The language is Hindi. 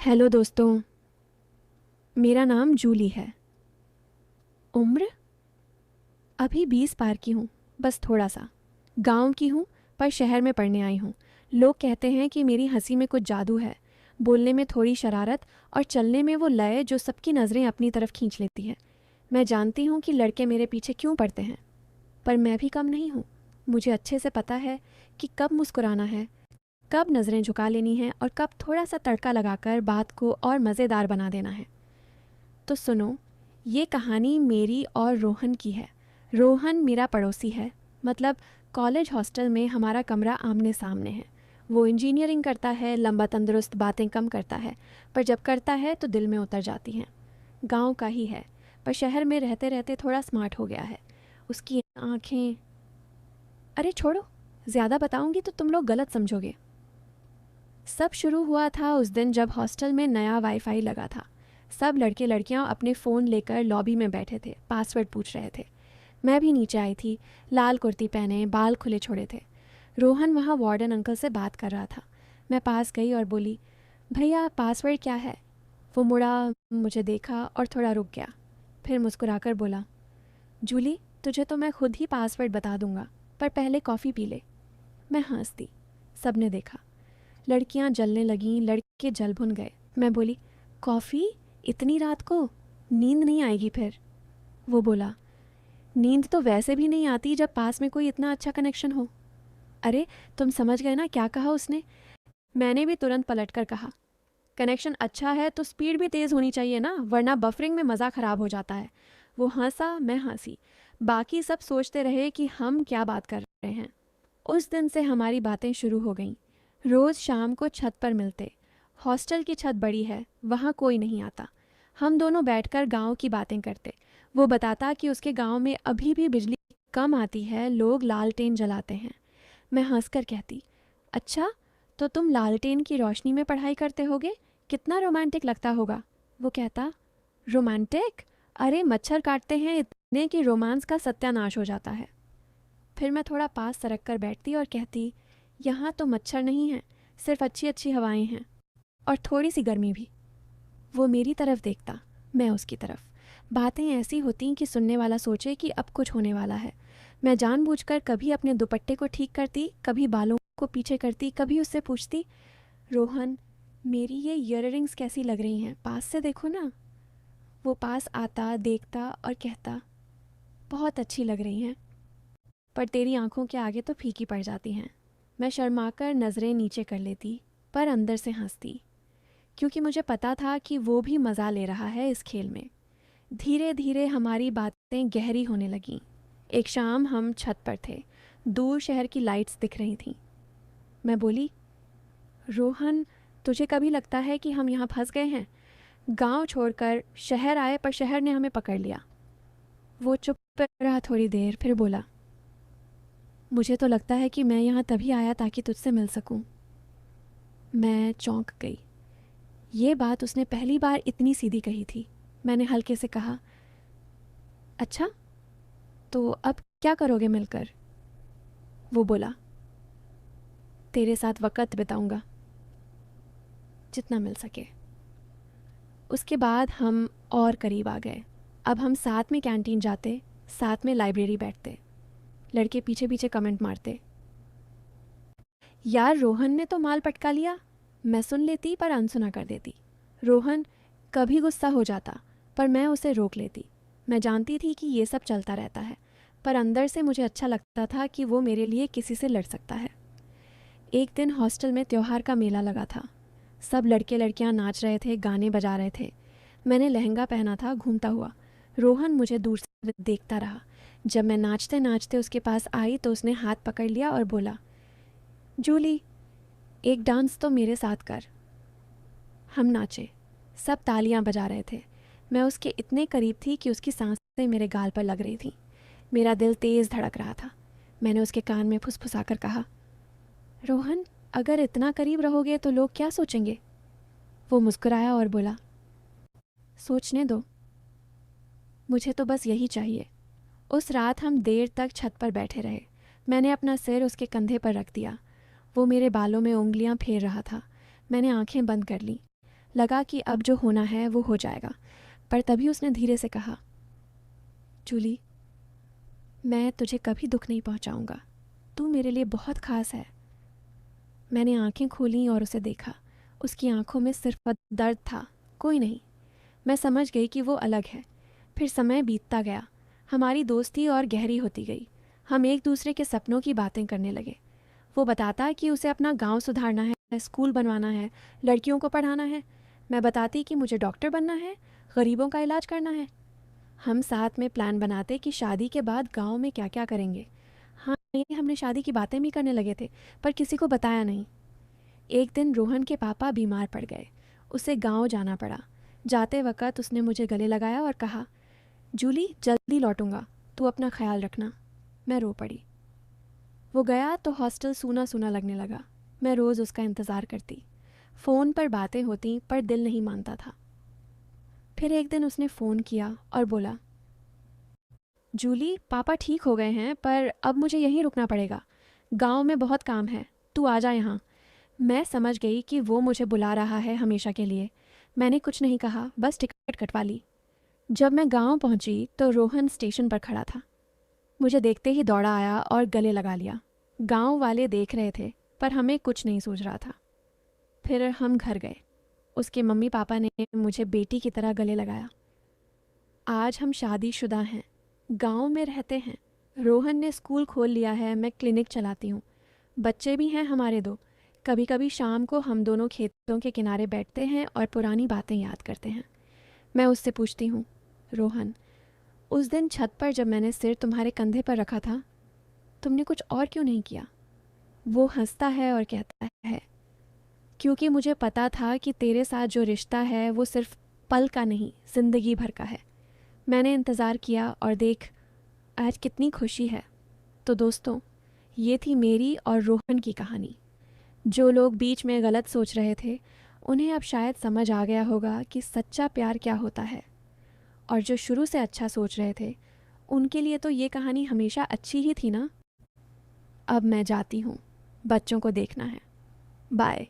हेलो दोस्तों, मेरा नाम जूली है। उम्र अभी 20 पार की हूँ, बस थोड़ा सा। गांव की हूँ, पर शहर में पढ़ने आई हूँ। लोग कहते हैं कि मेरी हंसी में कुछ जादू है, बोलने में थोड़ी शरारत और चलने में वो लय जो सबकी नज़रें अपनी तरफ खींच लेती है। मैं जानती हूँ कि लड़के मेरे पीछे क्यों पड़ते हैं, पर मैं भी कम नहीं हूँ। मुझे अच्छे से पता है कि कब मुस्कुराना है, कब नज़रें झुका लेनी है और कब थोड़ा सा तड़का लगाकर बात को और मज़ेदार बना देना है। तो सुनो, ये कहानी मेरी और रोहन की है। रोहन मेरा पड़ोसी है, मतलब कॉलेज हॉस्टल में हमारा कमरा आमने सामने है। वो इंजीनियरिंग करता है, लंबा तंदुरुस्त, बातें कम करता है, पर जब करता है तो दिल में उतर जाती हैं। गांव का ही है, पर शहर में रहते रहते थोड़ा स्मार्ट हो गया है। उसकी आंखें, अरे छोड़ो, ज़्यादा बताऊंगी तो तुम लोग गलत समझोगे। सब शुरू हुआ था उस दिन जब हॉस्टल में नया वाईफाई लगा था। सब लड़के लड़कियां अपने फ़ोन लेकर लॉबी में बैठे थे, पासवर्ड पूछ रहे थे। मैं भी नीचे आई थी, लाल कुर्ती पहने, बाल खुले छोड़े थे। रोहन वहाँ वार्डन अंकल से बात कर रहा था। मैं पास गई और बोली, भैया पासवर्ड क्या है? वो मुड़ा, मुझे देखा और थोड़ा रुक गया। फिर मुस्कुराकर बोला, जूली, तुझे तो मैं खुद ही पासवर्ड बता दूंगा, पर पहले कॉफ़ी पी ले। मैं हंस दी। सब ने देखा। लड़कियां जलने लगीं, लड़के जल भुन गए। मैं बोली, कॉफ़ी? इतनी रात को? नींद नहीं आएगी फिर? वो बोला, नींद तो वैसे भी नहीं आती जब पास में कोई इतना अच्छा कनेक्शन हो। अरे, तुम समझ गए ना क्या कहा उसने? मैंने भी तुरंत पलट कर कहा, कनेक्शन अच्छा है तो स्पीड भी तेज़ होनी चाहिए ना, वरना बफरिंग में मज़ा ख़राब हो जाता है। वो हंसा, मैं हंसी। बाकी सब सोचते रहे कि हम क्या बात कर रहे हैं। उस दिन से हमारी बातें शुरू हो गईं। रोज़ शाम को छत पर मिलते। हॉस्टल की छत बड़ी है, वहाँ कोई नहीं आता। हम दोनों बैठकर गांव की बातें करते। वो बताता कि उसके गांव में अभी भी बिजली कम आती है, लोग लालटेन जलाते हैं। मैं हंसकर कहती, अच्छा, तो तुम लालटेन की रोशनी में पढ़ाई करते होगे? कितना रोमांटिक लगता होगा। वो कहता, रोमांटिक? अरे मच्छर काटते हैं इतने कि रोमांस का सत्यानाश हो जाता है। फिर मैं थोड़ा पास सरक कर बैठती और कहती, यहाँ तो मच्छर नहीं है, सिर्फ अच्छी अच्छी हवाएं हैं, और थोड़ी सी गर्मी भी। वो मेरी तरफ देखता, मैं उसकी तरफ। बातें ऐसी होती कि सुनने वाला सोचे कि अब कुछ होने वाला है। मैं जानबूझकर कभी अपने दुपट्टे को ठीक करती, कभी बालों को पीछे करती, कभी उससे पूछती, रोहन, मेरी ये ईयररिंग्स कैसी लग रही हैं, पास से देखो ना। वो पास आता, देखता और कहता, बहुत अच्छी लग रही हैं, पर तेरी आंखों के आगे तो फीकी पड़ जाती हैं। मैं शर्माकर नज़रें नीचे कर लेती, पर अंदर से हंसती, क्योंकि मुझे पता था कि वो भी मज़ा ले रहा है इस खेल में। धीरे धीरे हमारी बातें गहरी होने लगीं। एक शाम हम छत पर थे। दूर शहर की लाइट्स दिख रही थीं। मैं बोली, रोहन, तुझे कभी लगता है कि हम यहाँ फंस गए हैं? गांव छोड़कर शहर आए, पर शहर ने हमें पकड़ लिया। वो चुप रहा थोड़ी देर, फिर बोला, मुझे तो लगता है कि मैं यहाँ तभी आया ताकि तुझसे मिल सकूं। मैं चौंक गई। ये बात उसने पहली बार इतनी सीधी कही थी। मैंने हल्के से कहा, अच्छा, तो अब क्या करोगे मिलकर? वो बोला, तेरे साथ वक़्त बिताऊंगा, जितना मिल सके। उसके बाद हम और करीब आ गए। अब हम साथ में कैंटीन जाते, साथ में लाइब्रेरी बैठते। लड़के पीछे पीछे कमेंट मारते, यार रोहन ने तो माल पटका लिया। मैं सुन लेती पर अनसुना कर देती। रोहन कभी गुस्सा हो जाता, पर मैं उसे रोक लेती। मैं जानती थी कि ये सब चलता रहता है, पर अंदर से मुझे अच्छा लगता था कि वो मेरे लिए किसी से लड़ सकता है। एक दिन हॉस्टल में त्योहार का मेला लगा था। सब लड़के लड़कियां नाच रहे थे, गाने बजा रहे थे। मैंने लहंगा पहना था, घूमता हुआ। रोहन मुझे दूर से देखता रहा। जब मैं नाचते नाचते उसके पास आई तो उसने हाथ पकड़ लिया और बोला, जूली, एक डांस तो मेरे साथ कर। हम नाचे। सब तालियां बजा रहे थे। मैं उसके इतने करीब थी कि उसकी सांसें मेरे गाल पर लग रही थीं। मेरा दिल तेज़ धड़क रहा था। मैंने उसके कान में फुसफुसाकर कहा, रोहन, अगर इतना करीब रहोगे तो लोग क्या सोचेंगे? वो मुस्कुराया और बोला, सोचने दो, मुझे तो बस यही चाहिए। उस रात हम देर तक छत पर बैठे रहे। मैंने अपना सिर उसके कंधे पर रख दिया। वो मेरे बालों में उंगलियां फेर रहा था। मैंने आंखें बंद कर लीं। लगा कि अब जो होना है वो हो जाएगा, पर तभी उसने धीरे से कहा, जूली, मैं तुझे कभी दुख नहीं पहुंचाऊंगा। तू मेरे लिए बहुत ख़ास है। मैंने आंखें खोलीं और उसे देखा। उसकी आंखों में सिर्फ दर्द था, कोई नहीं। मैं समझ गई कि वो अलग है। फिर समय बीतता गया, हमारी दोस्ती और गहरी होती गई। हम एक दूसरे के सपनों की बातें करने लगे। वो बताता कि उसे अपना गांव सुधारना है, स्कूल बनवाना है, लड़कियों को पढ़ाना है। मैं बताती कि मुझे डॉक्टर बनना है, गरीबों का इलाज करना है। हम साथ में प्लान बनाते कि शादी के बाद गांव में क्या क्या करेंगे। हाँ, ये हमने शादी की बातें भी करने लगे थे, पर किसी को बताया नहीं। एक दिन रोहन के पापा बीमार पड़ गए। उसे गांव जाना पड़ा। जाते वक्त उसने मुझे गले लगाया और कहा, जूली, जल्दी लौटूंगा, तू अपना ख्याल रखना। मैं रो पड़ी। वो गया तो हॉस्टल सूना सूना लगने लगा। मैं रोज़ उसका इंतज़ार करती। फ़ोन पर बातें होती, पर दिल नहीं मानता था। फिर एक दिन उसने फ़ोन किया और बोला, जूली, पापा ठीक हो गए हैं, पर अब मुझे यहीं रुकना पड़ेगा। गांव में बहुत काम है, तू आ जा यहाँ। मैं समझ गई कि वो मुझे बुला रहा है हमेशा के लिए। मैंने कुछ नहीं कहा, बस टिकट कटवा ली। जब मैं गांव पहुंची तो रोहन स्टेशन पर खड़ा था। मुझे देखते ही दौड़ा आया और गले लगा लिया। गांव वाले देख रहे थे, पर हमें कुछ नहीं सूझ रहा था। फिर हम घर गए। उसके मम्मी पापा ने मुझे बेटी की तरह गले लगाया। आज हम शादीशुदा हैं, गांव में रहते हैं। रोहन ने स्कूल खोल लिया है, मैं क्लिनिक चलाती हूँ। बच्चे भी हैं हमारे दो। कभी कभी शाम को हम दोनों खेतों के किनारे बैठते हैं और पुरानी बातें याद करते हैं। मैं उससे पूछती हूँ, रोहन, उस दिन छत पर जब मैंने सिर तुम्हारे कंधे पर रखा था, तुमने कुछ और क्यों नहीं किया? वो हंसता है और कहता है, क्योंकि मुझे पता था कि तेरे साथ जो रिश्ता है वो सिर्फ पल का नहीं, जिंदगी भर का है। मैंने इंतज़ार किया और देख, आज कितनी खुशी है। तो दोस्तों, ये थी मेरी और रोहन की कहानी। जो लोग बीच में गलत सोच रहे थे, उन्हें अब शायद समझ आ गया होगा कि सच्चा प्यार क्या होता है। और जो शुरू से अच्छा सोच रहे थे, उनके लिए तो ये कहानी हमेशा अच्छी ही थी ना। अब मैं जाती हूँ, बच्चों को देखना है। बाय।